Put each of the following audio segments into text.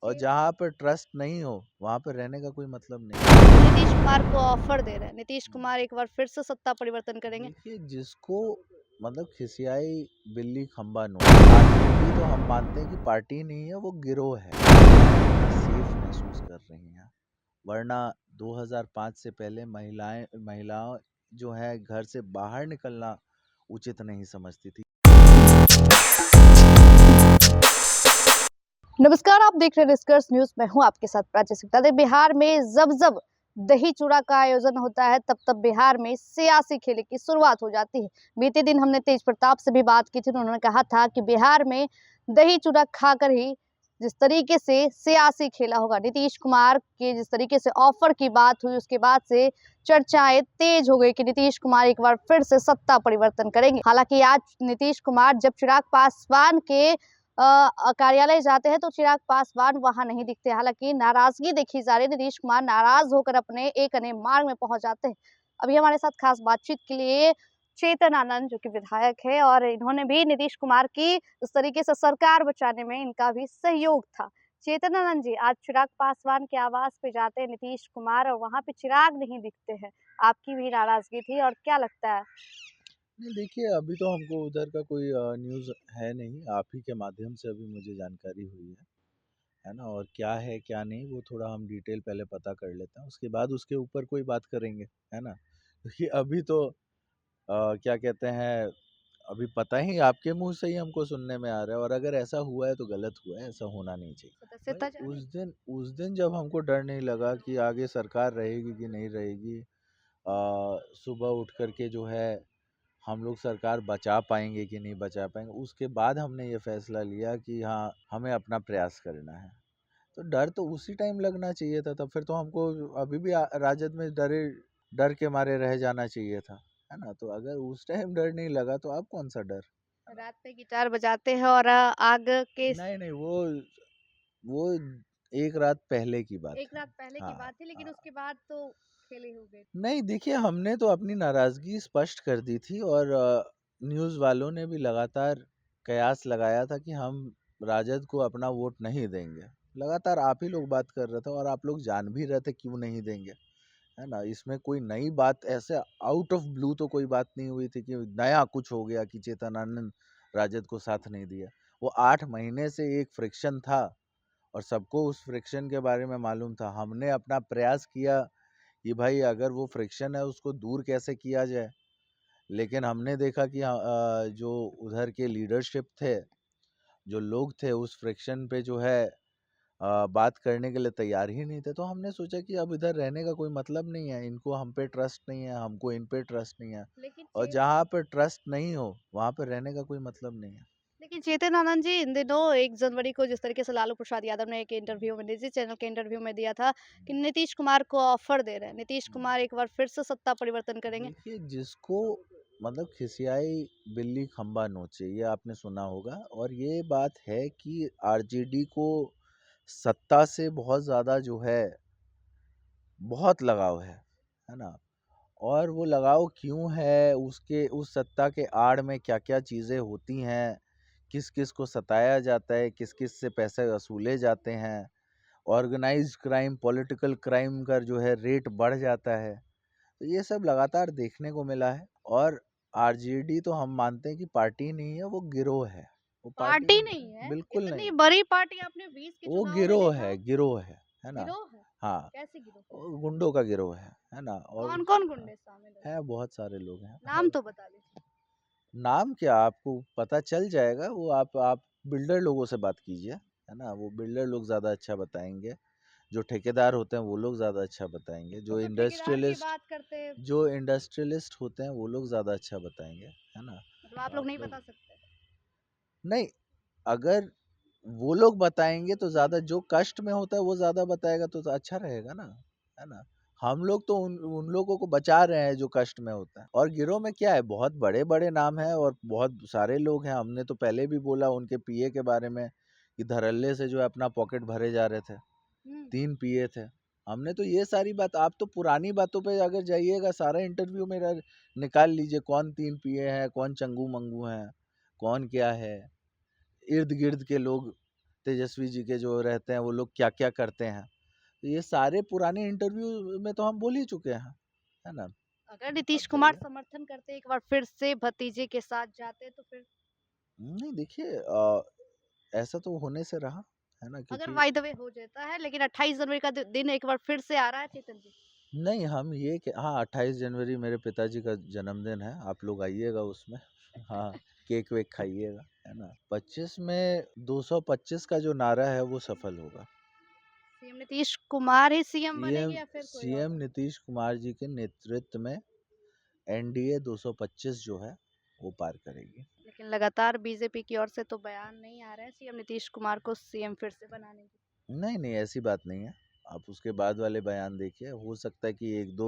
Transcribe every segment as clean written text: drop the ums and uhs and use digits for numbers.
और जी। जहाँ पर ट्रस्ट नहीं हो वहाँ पर रहने का कोई मतलब नहीं। नीतीश कुमार को ऑफर दे रहे हैं, नीतीश कुमार एक बार फिर से सत्ता परिवर्तन करेंगे। देखिए, जिसको मतलब खिसियाई बिल्ली खंबा नोच, आरजेडी तो हम मानते हैं कि पार्टी नहीं है, वो गिरोह है। इतना सेफ महसूस कर रही हैं, वरना 2005 से पहले महिलाओं जो है घर से बाहर निकलना उचित नहीं समझती थी। नमस्कार, आप देख रहे हैं डिस्कर्स न्यूज। मैं हूं आपके साथ प्राची सिकदार। बिहार में जब दही चूड़ा का आयोजन होता है तब बिहार में सियासी खेल की शुरुआत हो जाती है। बीते दिन हमने तेज प्रताप से भी बात की थी, उन्होंने कहा था कि बिहार में दही चूड़ा खाकर ही जिस तरीके से सियासी खेला होगा, नीतीश कुमार के जिस तरीके से ऑफर की बात हुई उसके बाद से चर्चाएं तेज हो गई कि नीतीश कुमार एक बार फिर से सत्ता परिवर्तन करेंगे। हालांकि आज नीतीश कुमार जब चिराग पासवान के कार्यालय जाते हैं तो चिराग पासवान वहां नहीं दिखते। हालांकि नाराजगी देखी जा रही है, नीतीश कुमार नाराज होकर अपने एक अन्य मार्ग में पहुंच जाते हैं। अभी हमारे साथ खास बातचीत के लिए चेतन आनंद, जो कि विधायक है, और इन्होंने भी नीतीश कुमार की उस तरीके से सरकार बचाने में इनका भी सहयोग था। चेतन आनंद जी, आज चिराग पासवान के आवास पे जाते हैं नीतीश कुमार और वहां पे चिराग नहीं दिखते हैं, आपकी भी नाराजगी थी, और क्या लगता है? नहीं, देखिए, अभी तो हमको उधर का कोई न्यूज़ है नहीं, आप ही के माध्यम से अभी मुझे जानकारी हुई है ना? और क्या है क्या नहीं वो थोड़ा हम डिटेल पहले पता कर लेते हैं, उसके बाद उसके ऊपर कोई बात करेंगे, है ना? क्योंकि अभी तो क्या कहते हैं, अभी पता ही आपके मुंह से ही हमको सुनने में आ रहा है, और अगर ऐसा हुआ है तो गलत हुआ है, ऐसा होना नहीं चाहिए। भाई, सदस्यता जाने। उस दिन जब हमको डर नहीं लगा कि आगे सरकार रहेगी कि नहीं रहेगी, सुबह उठ करके जो है हम लोग सरकार बचा पाएंगे कि नहीं बचा पाएंगे, उसके बाद हमने ये फैसला लिया कि हाँ, हमें अपना प्रयास करना है। तो डर तो उसी टाइम लगना चाहिए था, तब फिर तो हमको अभी भी राजद में डर के मारे रह जाना चाहिए था, है ना? तो अगर उस टाइम डर नहीं लगा तो अब कौन सा डर, है ना? रात में गिटार बजाते हैं और आग के नहीं नहीं, वो एक रात पहले की बात एक है। रात पहले की हाँ, बात थी, लेकिन हाँ। उसके बाद तो खेले हो गए। नहीं, देखिए, हमने तो अपनी नाराजगी स्पष्ट कर दी थी, और न्यूज़ वालों ने भी लगातार कयास लगाया था कि हम राजद को अपना वोट नहीं देंगे। लगातार आप ही लोग बात कर रहे थे, और आप लोग जान भी रहे थे क्यों नहीं देंगे, है ना? इसमें कोई नई बात ऐसे आउट ऑफ ब्लू तो कोई बात नहीं हुई थी कि नया कुछ हो गया कि चेतनानंद राजद को साथ नहीं दिया। वो 8 महीने से एक फ्रिक्शन था, और सबको उस फ्रिक्शन के बारे में मालूम था। हमने अपना प्रयास किया कि भाई अगर वो फ्रिक्शन है उसको दूर कैसे किया जाए, लेकिन हमने देखा कि जो उधर के लीडरशिप थे, जो लोग थे, उस फ्रिक्शन पे जो है बात करने के लिए तैयार ही नहीं थे। तो हमने सोचा कि अब इधर रहने का कोई मतलब नहीं है, इनको हम पे ट्रस्ट नहीं है, हमको इन पे ट्रस्ट नहीं है, लेकिन और जहाँ पर ट्रस्ट नहीं हो वहाँ पर रहने का कोई मतलब नहीं है। चेतन आनंद जी, इन दिनों 1 जनवरी को जिस तरीके से लालू प्रसाद यादव ने एक इंटरव्यू में, निजी चैनल के इंटरव्यू में दिया था कि नीतीश कुमार को ऑफर दे रहे हैं, नीतीश कुमार एक बार फिर से सत्ता परिवर्तन करेंगे। देखिए, जिसको मतलब खिसियाई बिल्ली खंबा नोचे, ये आपने सुना होगा, और ये बात है कि आरजेडी को सत्ता से बहुत ज़्यादा जो है, बहुत लगाव है ना? और वो लगाव क्यों है, उसके उस सत्ता के आड़ में क्या-क्या चीज़ें होती हैं, किस-किस को सताया जाता है, किस-किस से पैसे वसूले जाते हैं, ऑर्गेनाइज़्ड क्राइम, पॉलिटिकल क्राइम का जो है रेट बढ़ जाता है। तो ये सब लगातार देखने को मिला है, और आरजेडी तो हम मानते हैं कि पार्टी नहीं है, वो गिरोह है। वो पार्टी पार्टी नहीं है, बिल्कुल इतनी नहीं, बड़ी पार्टी आपने 20 के वो चुनाव में गिरोह देखा? है, गिरोह है ना? गिरोह है? हाँ, कैसे गिरोह? वो गुंडों का गिरोह है ना? और कौन कौन गुंडे शामिल है? है, बहुत सारे लोग हैं। नाम तो बता दीजिए। नाम क्या, आपको पता चल जाएगा, वो आप बिल्डर लोगों से बात कीजिए, है ना? वो बिल्डर लोग ज़्यादा अच्छा बताएँगे, जो ठेकेदार होते हैं वो लोग ज़्यादा अच्छा बताएँगे, वो तो ठेकेदार की बात करते हैं। जो इंडस्ट्रियलिस्ट होते हैं वो लोग ज़्यादा अच्छा बताएँगे, है ना? मतलब आप लोग आप नहीं लोग बता सकते? नहीं, अगर वो लोग बताएँगे तो ज़्यादा, जो कष्ट में होता है वो ज़्यादा बताएगा तो अच्छा रहेगा ना, है ना? हम लोग तो उन उन लोगों को बचा रहे हैं जो कष्ट में होता है। और गिरोह में क्या है, बहुत बड़े-बड़े नाम हैं और बहुत सारे लोग हैं। हमने तो पहले भी बोला उनके पीए के बारे में कि धड़ल्ले से जो है अपना पॉकेट भरे जा रहे थे। हम्म। 3 पीए थे। हमने तो ये सारी बात, आप तो पुरानी बातों पे अगर जाइएगा, सारा इंटरव्यू मेरा निकाल लीजिए, कौन 3 पीए हैं, कौन चंगू-मंगू हैं, कौन क्या है। इर्द-गिर्द के लोग तेजस्वी जी के जो रहते हैं वो लोग क्या-क्या करते हैं। तो ये सारे पुराने इंटरव्यू में तो हम बोल ही चुके हैं, है ना? अगर अब नीतीश कुमार चलिए समर्थन करते एक बार फिर से भतीजे के साथ जाते तो फिर नहीं देखिए ऐसा तो होने से रहा, है ना? अगर क्योंकि बाय द वे हो जाता है, लेकिन 28 जनवरी का दिन एक बार फिर से आ रहा है चेतन जी। नहीं हम ये कि हाँ 28 जनवरी मेरे पिताजी का जन्मदिन है, आप लोग आइएगा उसमें। हाँ, केक वेक खाइएगा, है ना? 25 में 225 का जो नारा है वो सफल होगा। सीएम नीतीश कुमार ही सीएम सीएम बनेंगे या फिर कोई और? सीएम नीतीश कुमार जी के नेतृत्व में एनडीए 225 जो है वो पार करेगी। लेकिन लगातार बीजेपी की ओर से तो बयान नहीं आ रहे हैं सीएम नीतीश कुमार को सीएम फिर से बनाने की। नहीं नहीं ऐसी बात नहीं है। आप उसके बाद वाले बयान देखिए, हो सकता है कि एक दो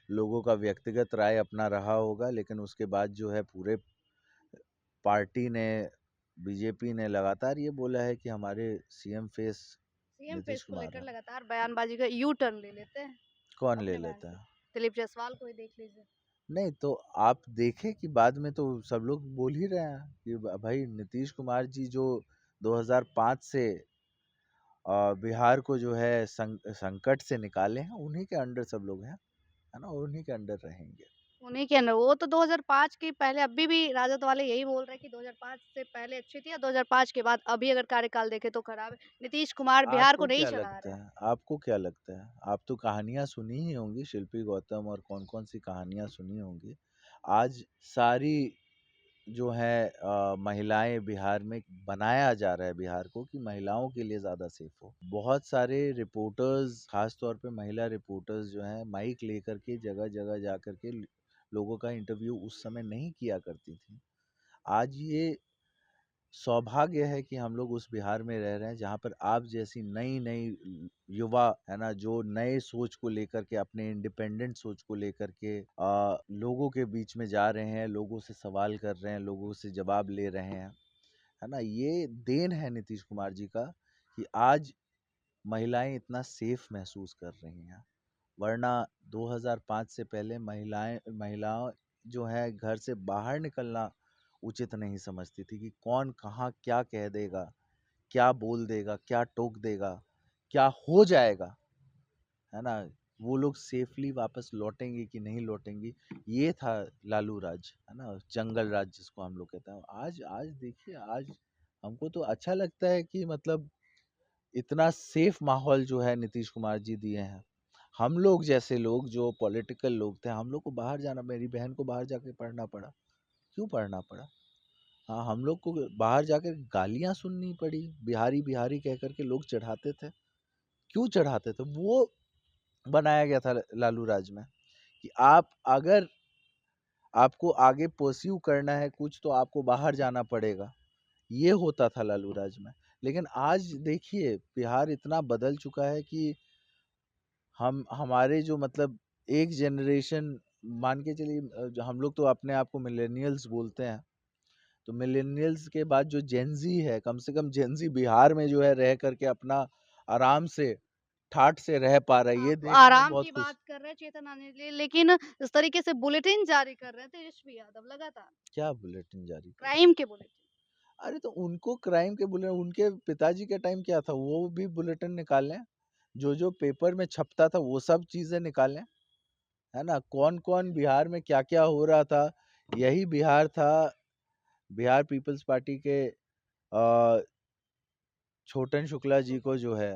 लोगों का व्यक्तिगत राय अपना रहा होगा, लेकिन उसके बाद जो है पूरे पार्टी ने, बीजेपी ने लगातार ये बोला है कि हमारे CM face CM Nitish face को कुमार लेकर है। लगातार बयानबाजी का यू टर्न ले लेते हैं कौन ले अपने बयान लेता से। है? दिलीप जायसवाल को ही देख लीजिए। नहीं तो आप देखें कि बाद में तो सब लोग बोल ही रहे हैं कि भाई नीतीश कुमार जी जो 2005 से बिहार को जो है संकट से निकाले हैं, उन्हीं के अंडर सब लोग हैं, है ना? और उन्हीं के अंडर रहेंगे। उन्हीं के अंदर वो तो 2005 की पहले अभी भी राजद वाले यही बोल रहे हैं कि 2005 से पहले अच्छी थी और 2005 के बाद अभी अगर कार्यकाल देखें तो खराब है। नीतीश कुमार बिहार को आपको नहीं क्या चला रहे लगता हैं। है? आपको क्या लगता है? आप तो कहानियाँ सुनी ही होंगी, शिल्पी गौतम और कौन-कौन सी कहानियाँ सुनी होंगी। आज सारी जो है महिलाएँ बिहार में बनाया जा रहा है बिहार को कि महिलाओं के लिए ज़्यादा सेफ हो। बहुत सारे रिपोर्टर्स, ख़ास तौर पे महिला रिपोर्टर्स जो हैं माइक लेकर के जगह-जगह जा कर के लोगों का इंटरव्यू उस समय नहीं किया करती थी। आज ये सौभाग्य है कि हम लोग उस बिहार में रह रहे हैं जहाँ पर आप जैसी नई-नई युवा है ना, जो नए सोच को लेकर के अपने इंडिपेंडेंट सोच को लेकर के लोगों के बीच में जा रहे हैं, लोगों से सवाल कर रहे हैं, लोगों से जवाब ले रहे हैं, है ना? ये देन है नीतीश कुमार जी का कि आज महिलाएं इतना सेफ महसूस कर रही हैं। वरना 2005 से पहले महिलाओं जो है घर से बाहर निकलना उचित नहीं समझती थी कि कौन कहाँ क्या कह देगा, क्या बोल देगा, क्या टोक देगा, क्या हो जाएगा, है ना? वो लोग सेफली वापस लौटेंगे कि नहीं लौटेंगी, ये था लालू राज, है ना? जंगल राज जिसको हम लोग कहते हैं। आज आज देखिए आज हमको तो अच्छा लगता है कि मतलब इतना सेफ माहौल जो है नीतीश कुमार जी दिए हैं। हम लोग जैसे लोग जो पॉलिटिकल लोग थे, हम लोग को बाहर जाना, मेरी बहन को बाहर जाके पढ़ना पड़ा। क्यों पढ़ना पड़ा? हाँ, हम लोग को बाहर जाकर गालियाँ सुननी पड़ी, बिहारी बिहारी कह कर के लोग चढ़ाते थे। क्यों चढ़ाते थे? वो बनाया गया था लालू राज में कि आप अगर आपको आगे परस्यू करना है कुछ तो आपको बाहर जाना पड़ेगा। ये होता था लालू राज में। लेकिन आज देखिए बिहार इतना बदल चुका है कि हम हमारे जो मतलब एक जनरेशन मान के चलिए जो हम लोग तो अपने आप को मिलेनियल्स बोलते हैं। तो मिलेनियल्स के बाद जो जेन ज़ी है, कम से कम जेन ज़ी बिहार में जो है रह कर के अपना आराम से ठाट से रह पा रहा है, ये आप देखने में आराम बहुत की खुश। बात कर रहे हैं चेतन आने के लिए, लेकिन इस तरीके से बुलेटिन जारी कर रहे हैं तेजस्वी यादव लगातार, क्या बुलेटिन जारी कर रहे हैं? क्राइम के बुलेटिन। अरे तो उनको क्राइम के बुले उनके पिताजी के टाइम क्या था? वो भी बुलेटिन निकालें। जो पेपर में छपता था वो सब चीज़ें निकालें, है ना? कौन-कौन बिहार में क्या-क्या हो रहा था, यही बिहार था, बिहार पीपल्स पार्टी के छोटन शुक्ला जी को जो है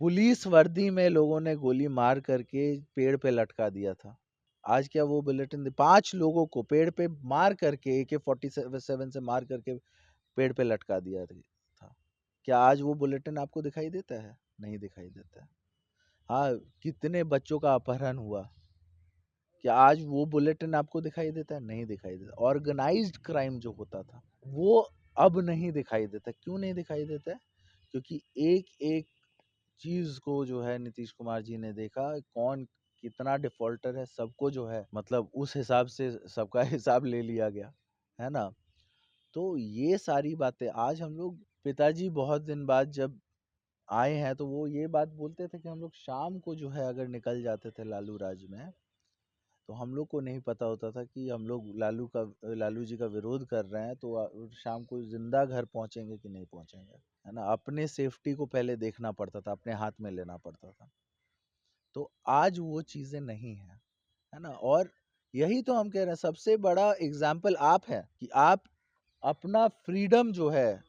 पुलिस वर्दी में लोगों ने गोली मार करके पेड़ पे लटका दिया था। आज क्या वो बुलेटिन 5 लोगों को पेड़ पे मार करके AK-47 से मार करके पेड़ पे लटका दिया था। क्या आज वो बुलेटिन आपको दिखाई देता है? नहीं दिखाई देता है। हाँ, कितने बच्चों का अपहरण हुआ, क्या आज वो बुलेटिन आपको दिखाई देता है? नहीं दिखाई देता। ऑर्गेनाइज्ड क्राइम जो होता था, वो अब नहीं दिखाई देता। क्यों नहीं दिखाई देता है? क्योंकि एक-एक चीज़ को जो है नीतीश कुमार जी ने देखा, कौन कितना डिफ़ॉल्टर है, सबको जो है मतलब उस हिसाब से सबका हिसाब ले लिया गया, है ना? तो ये सारी बातें आज हम लोग पिताजी बहुत दिन बाद जब आए हैं, तो वो ये बात बोलते थे कि हम लोग शाम को जो है अगर निकल जाते थे लालू राज में, तो हम लोग को नहीं पता होता था कि हम लोग लालू जी का विरोध कर रहे हैं तो शाम को जिंदा घर पहुंचेंगे कि नहीं पहुंचेंगे, है ना। अपने सेफ्टी को पहले देखना पड़ता था, अपने हाथ में लेना पड़ता था। तो आज वो चीजें नहीं है ना। और यही तो हम कह रहे हैं, सबसे बड़ा एग्जाम्पल आप है कि आप अपना फ्रीडम जो है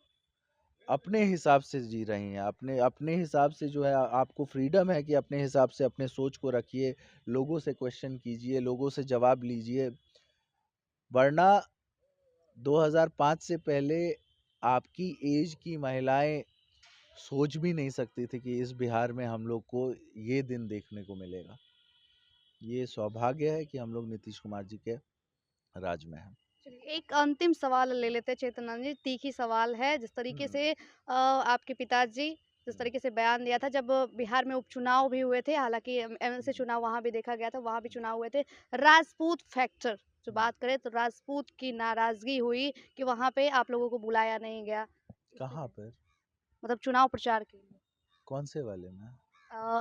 अपने हिसाब से जी रही हैं, अपने अपने हिसाब से जो है आपको फ्रीडम है कि अपने हिसाब से अपने सोच को रखिए, लोगों से क्वेश्चन कीजिए, लोगों से जवाब लीजिए। वरना 2005 से पहले आपकी एज की महिलाएं सोच भी नहीं सकती थी कि इस बिहार में हम लोग को ये दिन देखने को मिलेगा। ये सौभाग्य है कि हम लोग नीतीश कुमार जी के राज में हैं। चलिए, एक अंतिम सवाल ले लेते हैं चेतनानंद जी, तीखी सवाल है। जिस तरीके हम्म, से आपके पिताजी जिस हम्म, तरीके से बयान दिया था जब बिहार में उपचुनाव भी हुए थे, हालाँकि एमएलसी हम्म, चुनाव वहाँ भी देखा गया था, वहाँ भी हम्म, चुनाव हुए थे। राजपूत फैक्टर जो हम्म। बात करें तो राजपूत की नाराज़गी हुई कि वहाँ पे आप लोगों को बुलाया नहीं गया। इससे कहाँ कैसे? पर? मतलब चुनाव प्रचार के लिए कौन से वाले में?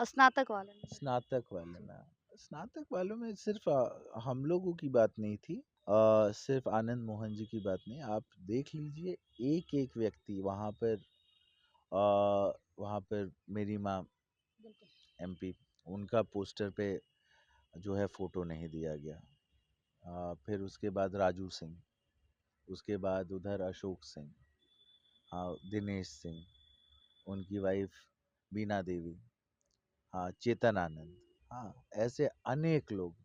स्नातक वाले में। स्नातक वाले जी। में? स्नातक वालों में सिर्फ हम लोगों की बात नहीं थी, सिर्फ आनंद मोहन जी की बात नहीं। आप देख लीजिए, एक एक व्यक्ति वहां पर, वहां पर मेरी माँ बिल्कुल। एमपी, उनका पोस्टर पे जो है फोटो नहीं दिया गया। फिर उसके बाद राजू सिंह, उसके बाद उधर अशोक सिंह, हाँ दिनेश सिंह, उनकी वाइफ बीना देवी, हाँ चेतन आनंद, हाँ ऐसे अनेक लोग,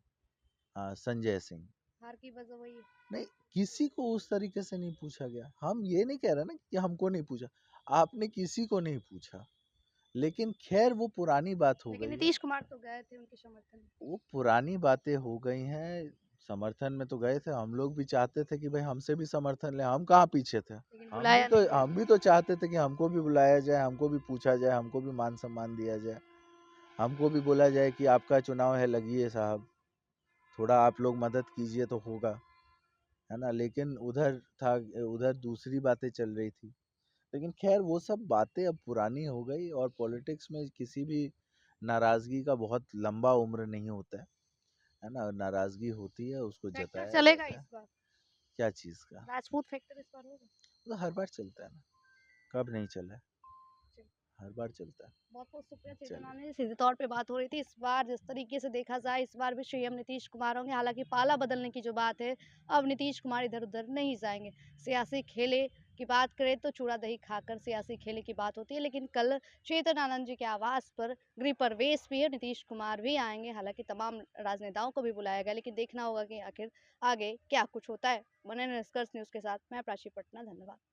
हाँ संजय सिंह। हार की वजह वही है। नहीं, किसी को उस तरीके से नहीं पूछा गया। हम ये नहीं कह रहे ना कि हमको नहीं पूछा, आपने किसी को नहीं पूछा। लेकिन खैर वो पुरानी बात हो लेकिन गई है। नीतीश कुमार तो गए थे उनके समर्थन में। वो पुरानी बातें हो गई हैं। समर्थन में तो गए थे, हम लोग भी चाहते थे कि भाई हमसे भी समर्थन ले, हम कहाँ पीछे थे। लेकिन बुलाया नहीं गया। हम भी तो चाहते थे कि हमको भी बुलाया जाए, हमको भी पूछा जाए, हमको भी मान सम्मान दिया जाए, हमको भी बोला जाए कि आपका चुनाव है, लगिए साहब, थोड़ा आप लोग मदद कीजिए तो होगा, है ना। लेकिन उधर था, उधर दूसरी बातें चल रही थी। लेकिन खैर वो सब बातें अब पुरानी हो गई, और पॉलिटिक्स में किसी भी नाराजगी का बहुत लंबा उम्र नहीं होता है ना। नाराजगी होती है, उसको फैक्टर जताया चलेगा जाता है। इस बार। क्या चीज का? राजपूत फैक्टर इस बार होगा। तो हर बार चलता है ना, कब नहीं चला है? चलिए, हर बार चलता है। बहुत बहुत शुक्रिया चलिए। चेतनानी जी। सीधे तौर पे बात हो रही थी। इस बार जिस तरीके से देखा जाए इस बार भी सीएम नीतीश कुमार होंगे। हालांकि पाला बदलने की जो बात है, अब नीतीश कुमार इधर उधर नहीं जाएंगे। सियासी खेले की बात करें तो चूड़ा दही खाकर सियासी खेले की बात होती है, लेकिन कल चेतन आनंद जी के आवास पर गृह प्रवेश भी है, नीतीश कुमार भी आएंगे। हालांकि तमाम राजनेताओं को भी बुलाया गया, लेकिन देखना होगा कि आखिर आगे क्या कुछ होता है। बने रहिए निष्कर्ष न्यूज के साथ। मैं प्राची पटना, धन्यवाद।